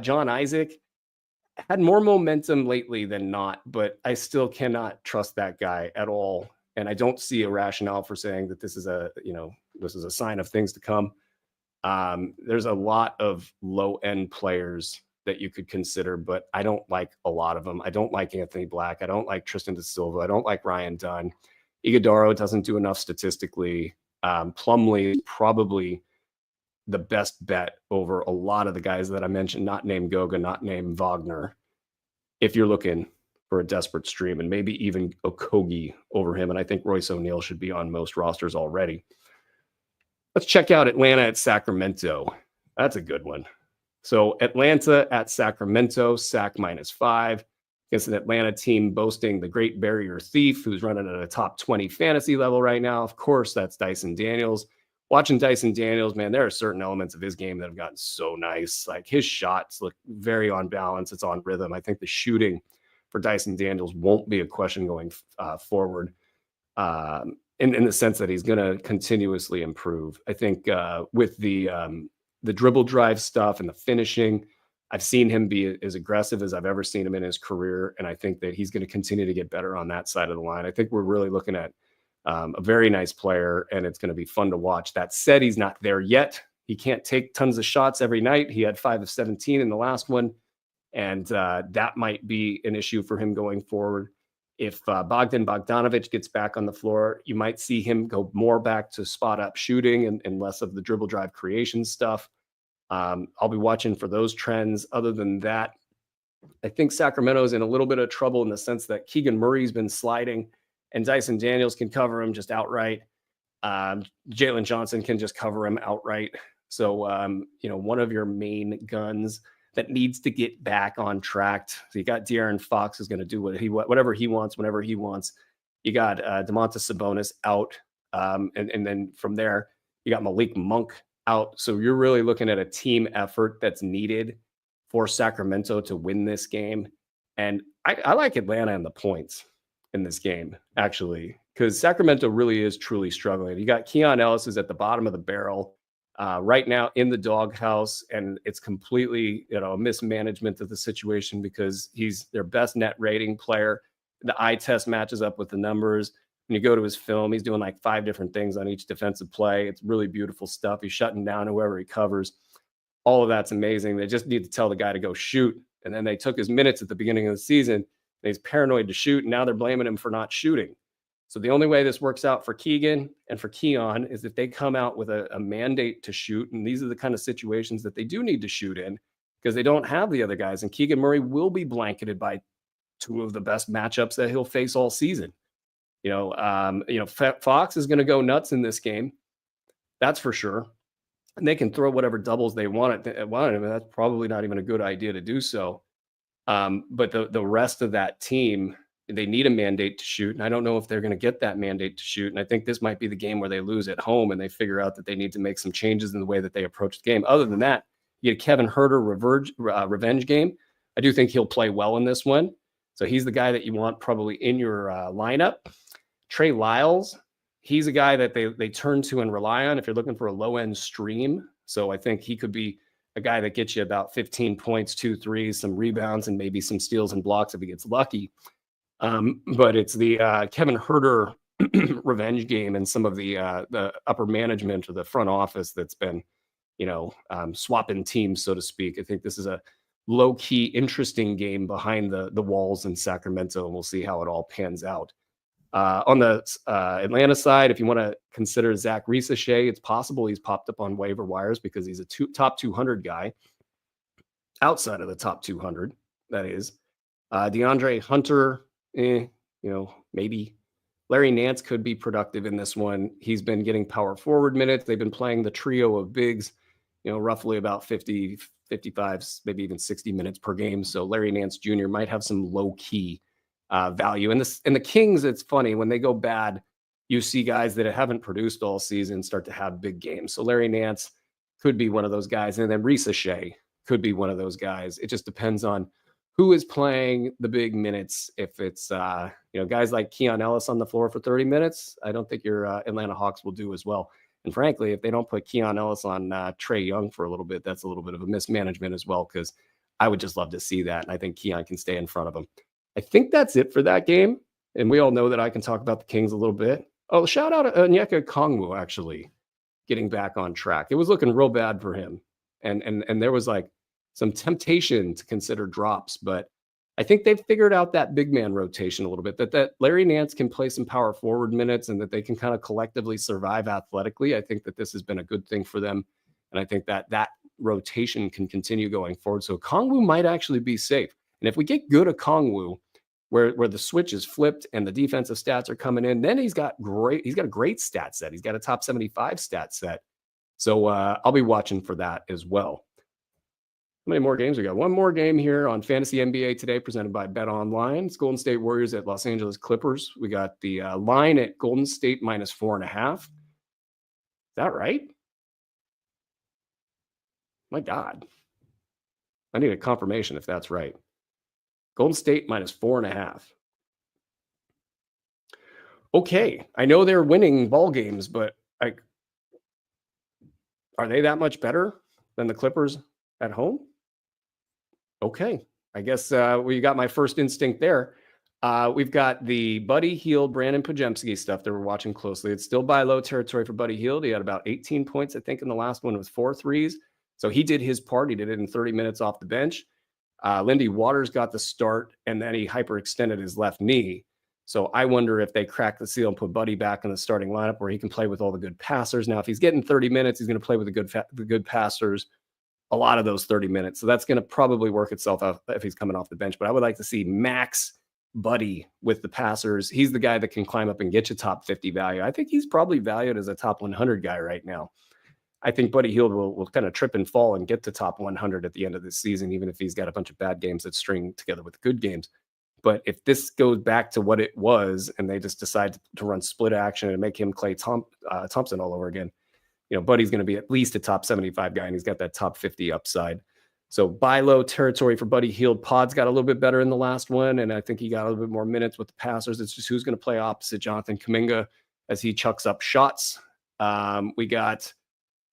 John Isaac had more momentum lately than not, but I still cannot trust that guy at all. And I don't see a rationale for saying that this is a sign of things to come. There's a lot of low-end players that you could consider, but I don't like a lot of them. I don't like Anthony Black. I don't like Tristan da Silva. I don't like Ryan Dunn. Iguodaro doesn't do enough statistically. Plumlee is probably the best bet over a lot of the guys that I mentioned, not named Goga, not named Wagner, if you're looking for a desperate stream, and maybe even Okogie over him. And I think Royce O'Neal should be on most rosters already. Let's check out Atlanta at Sacramento. That's a good one. So Atlanta at Sacramento, Sac -5 against an Atlanta team boasting the great barrier thief who's running at a top 20 fantasy level right now. Of course, that's Dyson Daniels. Watching Dyson Daniels, man, there are certain elements of his game that have gotten so nice. Like his shots look very on balance. It's on rhythm. I think the shooting for Dyson Daniels won't be a question going forward. And in the sense that he's going to continuously improve. I think with the dribble drive stuff and the finishing, I've seen him be as aggressive as I've ever seen him in his career, and I think that he's going to continue to get better on that side of the line. I think we're really looking at a very nice player, and it's going to be fun to watch. That said, he's not there yet. He can't take tons of shots every night. He had 5 of 17 in the last one, and that might be an issue for him going forward. If Bogdan Bogdanovic gets back on the floor, you might see him go more back to spot up shooting and less of the dribble drive creation stuff. I'll be watching for those trends. Other than that, I think Sacramento's in a little bit of trouble in the sense that Keegan Murray's been sliding and Dyson Daniels can cover him just outright. Jalen Johnson can just cover him outright. So, one of your main guns that needs to get back on track. So you got De'Aaron Fox is going to do whatever he wants, whenever he wants. You got Domantas Sabonis out. And then from there, you got Malik Monk out. So you're really looking at a team effort that's needed for Sacramento to win this game. And I like Atlanta and the points in this game, actually, because Sacramento really is truly struggling. You got Keon Ellis is at the bottom of the barrel right now in the doghouse, and it's completely, a mismanagement of the situation because he's their best net rating player. The eye test matches up with the numbers. When you go to his film, he's doing like 5 different things on each defensive play. It's really beautiful stuff. He's shutting down whoever he covers. All of that's amazing. They just need to tell the guy to go shoot. And then they took his minutes at the beginning of the season, and he's paranoid to shoot, and now they're blaming him for not shooting. So the only way this works out for Keegan and for Keon is if they come out with a mandate to shoot. And these are the kind of situations that they do need to shoot in because they don't have the other guys. And Keegan Murray will be blanketed by 2 of the best matchups that he'll face all season. Fox is going to go nuts in this game. That's for sure. And they can throw whatever doubles they want at him. And that's probably not even a good idea to do so. But the rest of that team, they need a mandate to shoot. And I don't know if they're going to get that mandate to shoot. And I think this might be the game where they lose at home and they figure out that they need to make some changes in the way that they approach the game. Other than that, you get Kevin Huerter revenge game. I do think he'll play well in this one. So he's the guy that you want probably in your lineup. Trey Lyles, he's a guy that they turn to and rely on if you're looking for a low-end stream. So I think he could be a guy that gets you about 15 points, 2 threes, some rebounds, and maybe some steals and blocks if he gets lucky. But it's the Kevin Huerter revenge game and some of the upper management or the front office that's been, swapping teams, so to speak. I think this is a low-key, interesting game behind the walls in Sacramento, and we'll see how it all pans out. On the Atlanta side, if you want to consider Zach Risachet, it's possible he's popped up on waiver wires because he's a top 200 guy. Outside of the top 200, that is. DeAndre Hunter, maybe. Larry Nance could be productive in this one. He's been getting power forward minutes. They've been playing the trio of bigs, roughly about 50, 55, maybe even 60 minutes per game. So Larry Nance Jr. might have some low-key value. And the Kings, it's funny, when they go bad, you see guys that haven't produced all season start to have big games. So Larry Nance could be one of those guys. And then Risachet could be one of those guys. It just depends on who is playing the big minutes. If it's, guys like Keon Ellis on the floor for 30 minutes, I don't think your Atlanta Hawks will do as well. And frankly, if they don't put Keon Ellis on Trae Young for a little bit, that's a little bit of a mismanagement as well, because I would just love to see that. And I think Keon can stay in front of him. I think that's it for that game. And we all know that I can talk about the Kings a little bit. Oh, shout out Onyeka Okongwu, actually, getting back on track. It was looking real bad for him. And there was like some temptation to consider drops, but I think they've figured out that big man rotation a little bit, that Larry Nance can play some power forward minutes and that they can kind of collectively survive athletically. I think that this has been a good thing for them. And I think that rotation can continue going forward. So Okongwu might actually be safe. And if we get good Okongwu, where the switch is flipped and the defensive stats are coming in, then he's got a great stat set. He's got a top 75 stat set. So I'll be watching for that as well. How many more games we got? One more game here on Fantasy NBA today, presented by Bet Online. It's Golden State Warriors at Los Angeles Clippers. We got the line at Golden State -4.5. Is that right? My God. I need a confirmation if that's right. Golden State -4.5. Okay, I know they're winning ball games, but like, are they that much better than the Clippers at home? Okay, I guess well, you got my first instinct there. We've got the Buddy Hield, Brandon Pajemski stuff that we're watching closely. It's still buy low territory for Buddy Hield. He had about 18 points, I think, in the last one with 4 threes. So he did his part. He did it in 30 minutes off the bench. Lindy Waters got the start, and then he hyperextended his left knee. So I wonder if they crack the seal and put Buddy back in the starting lineup where he can play with all the good passers. Now, if he's getting 30 minutes, he's going to play with the good passers a lot of those 30 minutes. So that's going to probably work itself out if he's coming off the bench. But I would like to see Max Buddy with the passers. He's the guy that can climb up and get you top 50 value. I think he's probably valued as a top 100 guy right now. I think Buddy Hield will kind of trip and fall and get to top 100 at the end of this season, even if he's got a bunch of bad games that string together with good games. But if this goes back to what it was and they just decide to run split action and make him Thompson all over again, Buddy's going to be at least a top 75 guy, and he's got that top 50 upside. So buy low territory for Buddy Hield. Pod's got a little bit better in the last one, and I think he got a little bit more minutes with the passers. It's just who's going to play opposite Jonathan Kuminga as he chucks up shots. We got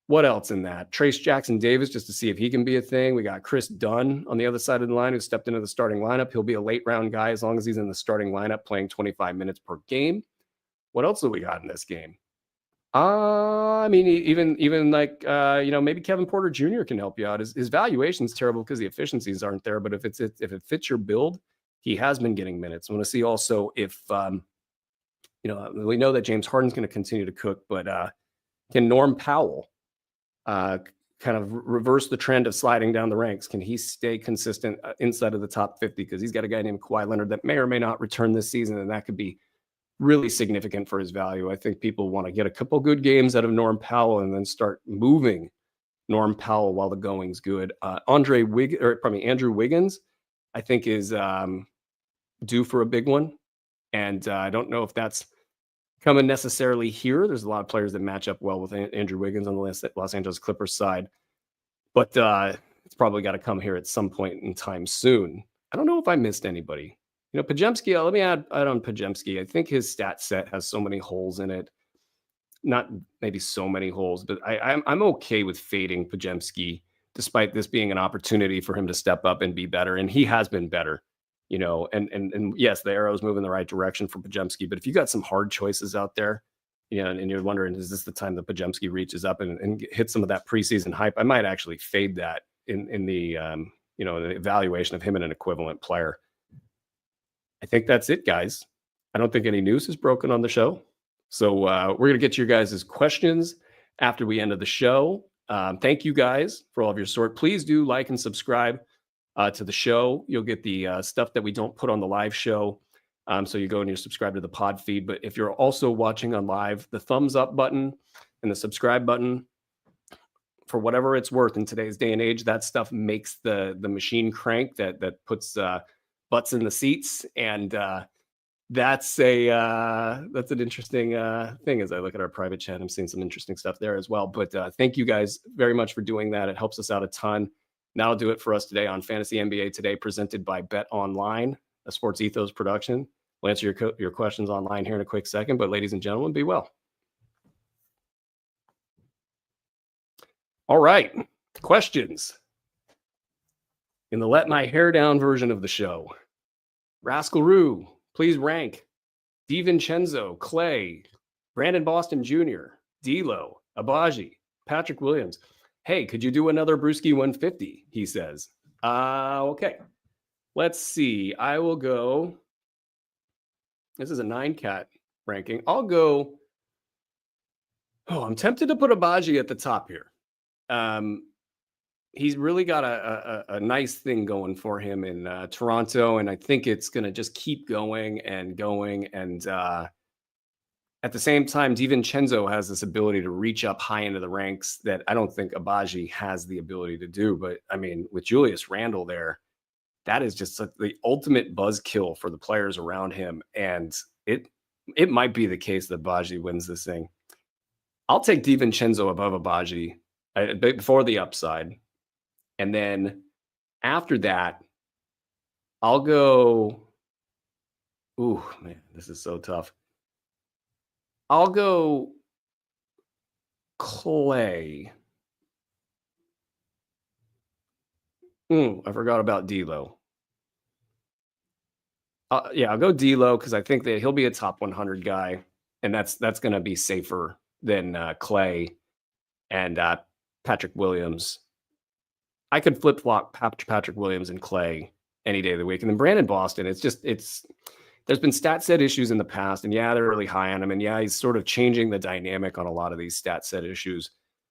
what else in that? Trace Jackson Davis, just to see if he can be a thing. We got Chris Dunn on the other side of the line who stepped into the starting lineup. He'll be a late round guy as long as he's in the starting lineup playing 25 minutes per game. What else do we got in this game? I mean, even like maybe Kevin Porter Jr. can help you out. His valuation's terrible because the efficiencies aren't there. But if it fits your build, he has been getting minutes. I want to see also if we know that James Harden's going to continue to cook, but can Norm Powell kind of reverse the trend of sliding down the ranks? Can he stay consistent inside of the top 50? Because he's got a guy named Kawhi Leonard that may or may not return this season, and that could be really significant for his value. I think people want to get a couple good games out of Norm Powell and then start moving Norm Powell while the going's good. Andrew Wiggins, I think is due for a big one. And I don't know if that's coming necessarily here. There's a lot of players that match up well with Andrew Wiggins on the Los Angeles Clippers side. But it's probably got to come here at some point in time soon. I don't know if I missed anybody. Pajemski, let me add on Pajemski. I think his stat set has so many holes in it. Not maybe so many holes, but I'm okay with fading Pajemski, despite this being an opportunity for him to step up and be better. And he has been better, and yes, the arrow's moving in the right direction for Pajemski. But if you got some hard choices out there, and you're wondering, is this the time that Pajemski reaches up and hits some of that preseason hype? I might actually fade that in the the evaluation of him and an equivalent player. I think that's it, guys. I don't think any news is broken on the show. So we're going to get to your guys' questions after we end of the show. Thank you guys for all of your support. Please do like and subscribe to the show. You'll get the stuff that we don't put on the live show. So you go and you subscribe to the pod feed. But if you're also watching on live, the thumbs up button and the subscribe button, for whatever it's worth in today's day and age, that stuff makes the machine crank that puts butts in the seats. And that's an interesting thing. As I look at our private chat, I'm seeing some interesting stuff there as well. But thank you guys very much for doing that. It helps us out a ton. That'll do it for us today on Fantasy NBA Today, presented by Bet Online, a Sports Ethos production. We'll answer your questions online here in a quick second. But ladies and gentlemen, be well. All right, questions. In the Let My Hair Down version of the show, Rascal Roo, please rank DiVincenzo, Clay, Brandon Boston Jr., D'Lo, Abaji, Patrick Williams. Hey, could you do another Bruski 150? He says. Okay. Let's see. I will go. This is a 9-cat ranking. I'll go. Oh, I'm tempted to put Abaji at the top here. He's really got a nice thing going for him in Toronto, and I think it's going to just keep going. And at the same time, DiVincenzo has this ability to reach up high into the ranks that I don't think Abaji has the ability to do. But I mean, with Julius Randle there, that is just the ultimate buzzkill for the players around him. And it might be the case that Abaji wins this thing. I'll take DiVincenzo above Abaji before the upside. And then after that, I'll go. Ooh, man, this is so tough. I'll go Clay. I forgot about D'Lo. Yeah, I'll go D'Lo because I think that he'll be a top 100 guy, and that's going to be safer than Clay and Patrick Williams. I could flip flop Patrick Williams and Clay any day of the week, and then Brandon Boston. It's there's been stat set issues in the past, and yeah, they're really high on him, and yeah, he's sort of changing the dynamic on a lot of these stat set issues.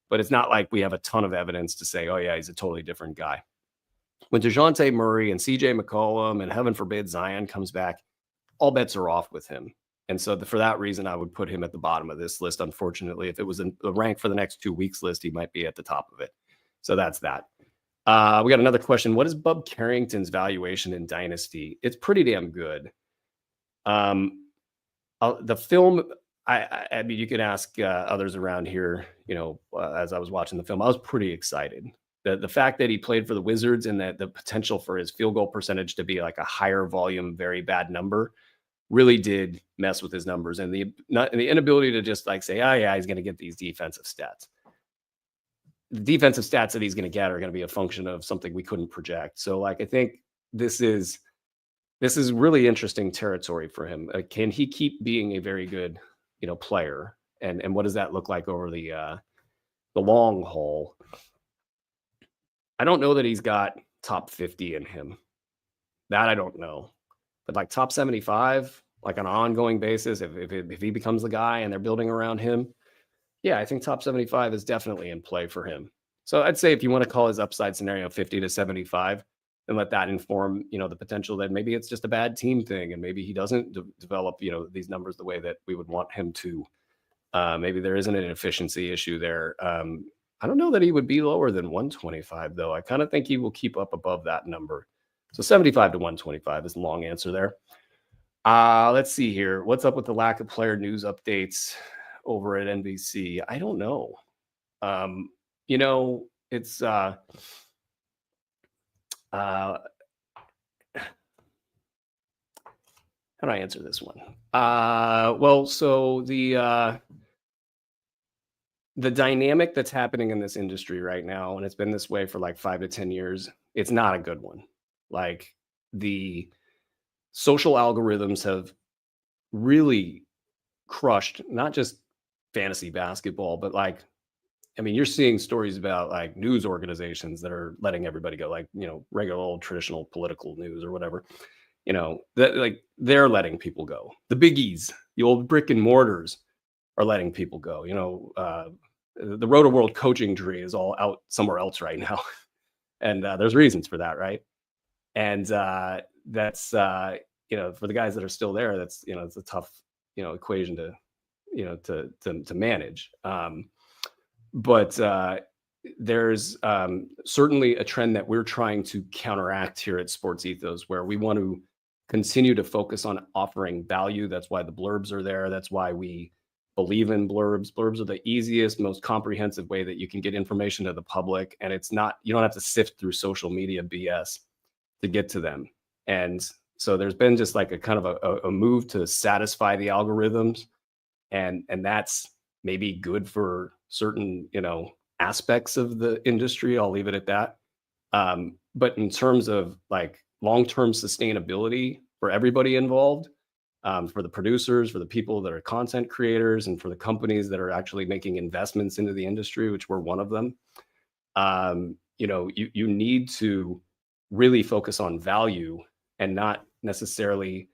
But it's not like we have a ton of evidence to say, oh yeah, he's a totally different guy. When DeJounte Murray and CJ McCollum and heaven forbid Zion comes back, all bets are off with him. And so for that reason, I would put him at the bottom of this list. Unfortunately, if it was in the rank for the next 2 weeks list, he might be at the top of it. So that's that. We got another question. What is Bub Carrington's valuation in Dynasty? It's pretty damn good. The film, I mean, you could ask others around here, as I was watching the film, I was pretty excited. The fact that he played for the Wizards and that the potential for his field goal percentage to be like a higher volume, very bad number really did mess with his numbers, and the inability to just like say, oh yeah, he's going to get these defensive stats. The defensive stats that he's going to get are going to be a function of something we couldn't project. So like, I think this is really interesting territory for him. Can he keep being a very good, player? And what does that look like over the long haul? I don't know that he's got top 50 in him. That I don't know. But like top 75, like on an ongoing basis, if he becomes the guy and they're building around him, yeah, I think top 75 is definitely in play for him. So I'd say if you want to call his upside scenario 50 to 75, and let that inform, the potential that maybe it's just a bad team thing, and maybe he doesn't develop, these numbers the way that we would want him to. Maybe there isn't an efficiency issue there. I don't know that he would be lower than 125, though. I kind of think he will keep up above that number. So 75 to 125 is the long answer there. Let's see here. What's up with the lack of player news updates over at NBC? I don't know. It's how do I answer this one? Well, so the dynamic that's happening in this industry right now, and it's been this way for like 5 to 10 years, it's not a good one. Like, the social algorithms have really crushed not just fantasy basketball, but like, I mean, you're seeing stories about like news organizations that are letting everybody go, like, regular old traditional political news or whatever, that like they're letting people go. The biggies, the old brick and mortars are letting people go. The Roto World coaching tree is all out somewhere else right now. And there's reasons for that, right? And that's, for the guys that are still there, that's, it's a tough, equation to manage. But there's certainly a trend that we're trying to counteract here at Sports Ethos, where we want to continue to focus on offering value. That's why the blurbs are there. That's why we believe in blurbs. Blurbs are the easiest, most comprehensive way that you can get information to the public. And it's not, you don't have to sift through social media BS to get to them. And so there's been just like a kind of a move to satisfy the algorithms. And that's maybe good for certain, aspects of the industry. I'll leave it at that. But in terms of like long-term sustainability for everybody involved, for the producers, for the people that are content creators, and for the companies that are actually making investments into the industry, which we're one of them, you need to really focus on value and not necessarily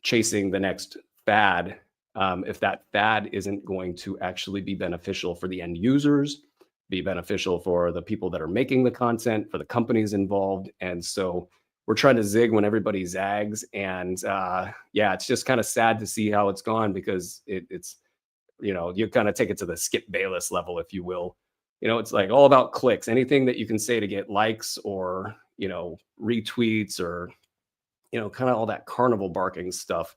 chasing the next fad, if that fad isn't going to actually be beneficial for the end users, be beneficial for the people that are making the content, for the companies involved. And so we're trying to zig when everybody zags. And it's just kind of sad to see how it's gone, because it's, you kind of take it to the Skip Bayless level, if you will. It's like all about clicks. Anything that you can say to get likes or, retweets or, kind of all that carnival barking stuff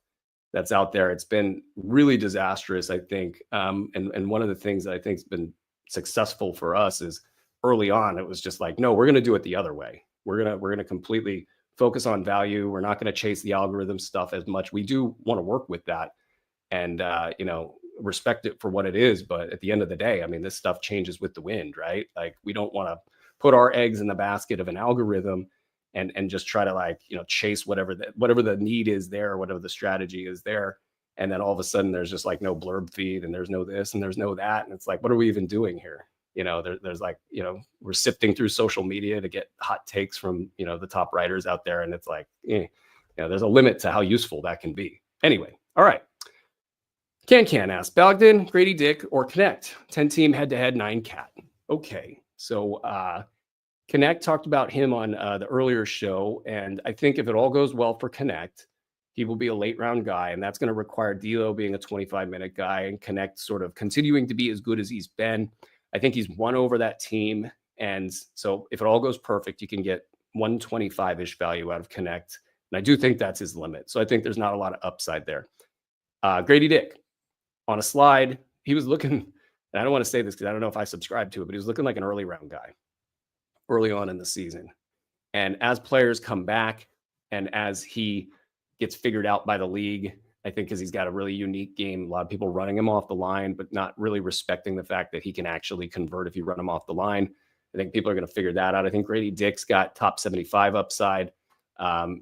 that's out there. It's been really disastrous, I think. And one of the things that I think has been successful for us is early on, it was just like, no, we're going to do it the other way. We're going to completely focus on value. We're not going to chase the algorithm stuff as much. We do want to work with that. And, respect it for what it is. But at the end of the day, I mean, this stuff changes with the wind, right? Like, we don't want to put our eggs in the basket of an algorithm and just try to, like, chase whatever the need is there, whatever the strategy is there. And then all of a sudden there's just like no blurb feed and there's no this and there's no that. And it's like, what are we even doing here? There's like, we're sifting through social media to get hot takes from, the top writers out there. And it's like, there's a limit to how useful that can be. Anyway, all right. Can ask Bogdan, Grady Dick, or Connect. 10-team head-to-head 9-cat. Okay. So Connect talked about him on the earlier show. And I think if it all goes well for Connect, he will be a late round guy. And that's going to require D'Lo being a 25-minute guy and Connect sort of continuing to be as good as he's been. I think he's won over that team. And so if it all goes perfect, you can get 125-ish value out of Connect. And I do think that's his limit. So I think there's not a lot of upside there. Grady Dick, on a slide, he was looking, and I don't want to say this because I don't know if I subscribe to it, but he was looking like an early round guy early on in the season. And as players come back and as he gets figured out by the league, I think because he's got a really unique game, a lot of people running him off the line, but not really respecting the fact that he can actually convert if you run him off the line. I think people are going to figure that out. I think Grady Dick's got top 75 upside.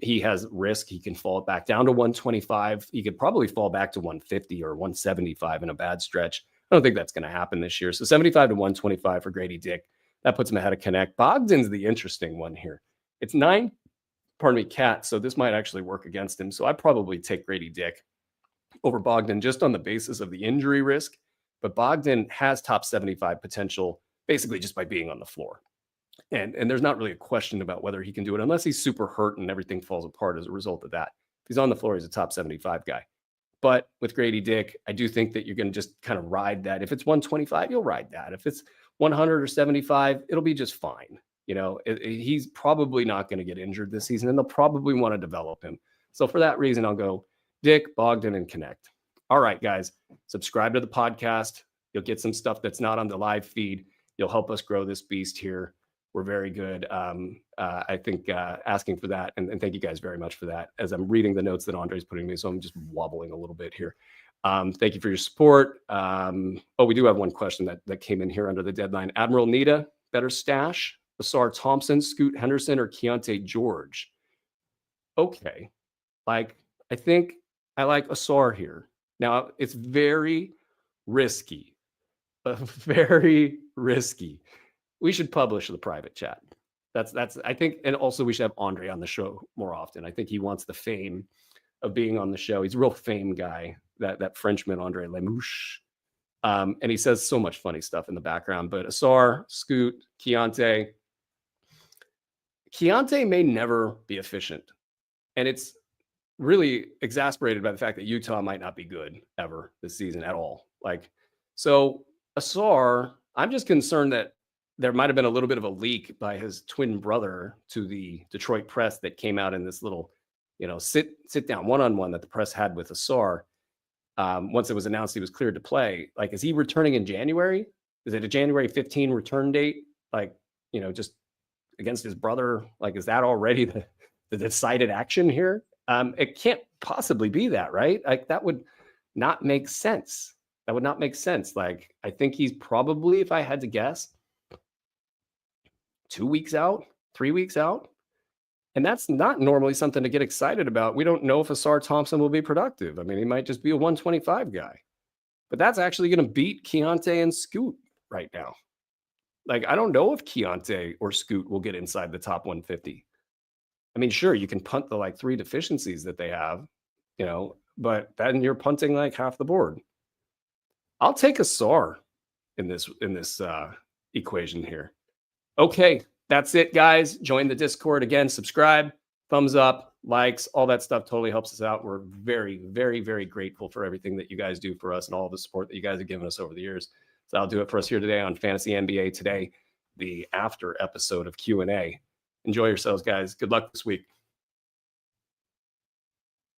He has risk. He can fall back down to 125. He could probably fall back to 150 or 175 in a bad stretch. I don't think that's going to happen this year. So 75 to 125 for Grady Dick. That puts him ahead of Connect. Bogdan's the interesting one here. It's 9, cat. So this might actually work against him. So I probably take Grady Dick over Bogdan just on the basis of the injury risk. But Bogdan has top 75 potential basically just by being on the floor. And there's not really a question about whether he can do it unless he's super hurt and everything falls apart as a result of that. If he's on the floor, he's a top 75 guy. But with Grady Dick, I do think that you're going to just kind of ride that. If it's 125, you'll ride that. If it's 100 or 75, it'll be just fine. He's probably not going to get injured this season, and they'll probably want to develop him. So for that reason, I'll go Dick, Bogdan, and Connect. All right, guys, subscribe to the podcast. You'll get some stuff that's not on the live feed. You'll help us grow this beast here. We're very good. I think asking for that. And thank you guys very much for that as I'm reading the notes that Andre's putting me. So I'm just wobbling a little bit here. Thank you for your support. We do have one question that came in here under the deadline. Admiral Nita, better stash, Asar Thompson, Scoot Henderson, or Keontae George? Okay. I think I like Asar here. Now, it's very risky. Very risky. We should publish the private chat. That's I think, and also we should have Andre on the show more often. I think he wants the fame of being on the show. He's a real fame guy, that Frenchman, Andre Lemouche. And he says so much funny stuff in the background. But Asar, Scoot, Keontae may never be efficient. And it's really exasperated by the fact that Utah might not be good ever this season at all. So Asar, I'm just concerned that there might have been a little bit of a leak by his twin brother to the Detroit press that came out in this little, sit down one-on-one that the press had with Asar. Once it was announced he was cleared to play, is he returning in January? Is it a January 15 return date? Just against his brother? Is that already the decided action here? It can't possibly be that, right? That would not make sense. That would not make sense. I think he's probably, if I had to guess, 2 weeks out, 3 weeks out. And that's not normally something to get excited about. We don't know if Asar Thompson will be productive. I mean, he might just be a 125 guy. But that's actually going to beat Keontae and Scoot right now. I don't know if Keontae or Scoot will get inside the top 150. I mean, sure, you can punt the 3 deficiencies that they have, but then you're punting half the board. I'll take Asar in this equation here. Okay, that's it, guys. Join the Discord again. Subscribe, thumbs up, likes, all that stuff totally helps us out. We're very, very, very grateful for everything that you guys do for us and all the support that you guys have given us over the years. So that'll do it for us here today on Fantasy NBA Today, the after episode of Q&A. Enjoy yourselves, guys. Good luck this week.